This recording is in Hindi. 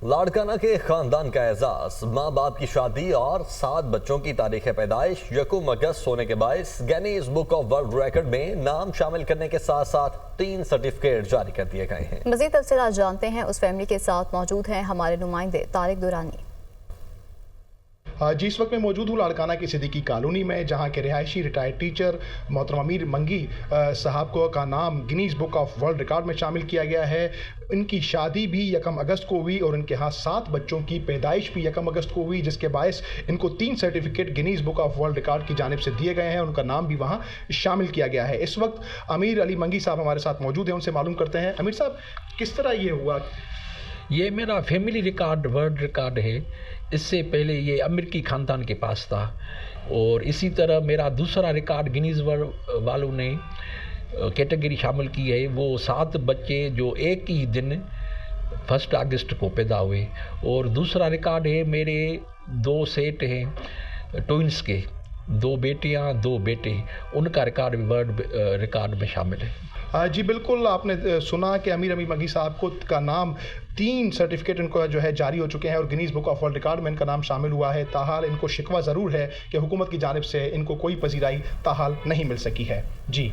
लाड़काना के खानदान का एजाज, माँ बाप की शादी और 7 बच्चों की तारीख पैदाइश 1 अगस्त होने के बायस Guinness book of world record में नाम शामिल करने के साथ साथ 3 सर्टिफिकेट जारी कर दिए गए हैं। मजीद तफसीलात जानते हैं, उस फैमिली के साथ मौजूद हैं हमारे नुमाइंदे तारिक दुरानी। जी, इस वक्त मैं मौजूद हूँ लाड़काना की सिद्दीकी कॉलोनी में, जहाँ के रिहायशी रिटायर्ड टीचर मोहतरम अमीर मंगी साहब को का नाम Guinness book of world record में शामिल किया गया है। इनकी शादी भी 1 अगस्त को हुई और इनके यहाँ 7 बच्चों की पैदाइश भी 1 अगस्त को हुई, जिसके बायस इनको 3 certificate Guinness book of world record की जानिब से दिए गए हैं। उनका नाम भी वहाँ शामिल किया गया है। इस वक्त अमीर अली मंगी साहब हमारे साथ मौजूद हैं, उनसे मालूम करते हैं। अमीर साहब, किस तरह ये हुआ? ये मेरा फैमिली रिकॉर्ड वर्ल्ड रिकॉर्ड है। इससे पहले ये अमेरिकी ख़ानदान के पास था और इसी तरह मेरा दूसरा रिकॉर्ड गिनीज वर्ल्ड वालों ने कैटेगरी शामिल की है। वो 7 बच्चे जो एक ही दिन 1 अगस्त को पैदा हुए, और दूसरा रिकॉर्ड है मेरे 2 सेट हैं ट्विंस के, 2 बेटियां 2 बेटे, उनका रिकॉर्ड वर्ल्ड रिकॉर्ड में शामिल है। जी बिल्कुल, आपने सुना कि अमीर मंगी साहब को का नाम 3 सर्टिफिकेट इनको जो है जारी हो चुके हैं और Guinness book of world record में इनका नाम शामिल हुआ है। ताहाल इनको शिकवा ज़रूर है कि हुकूमत की जानिब से इनको कोई पजीराई ताहाल नहीं मिल सकी है। जी।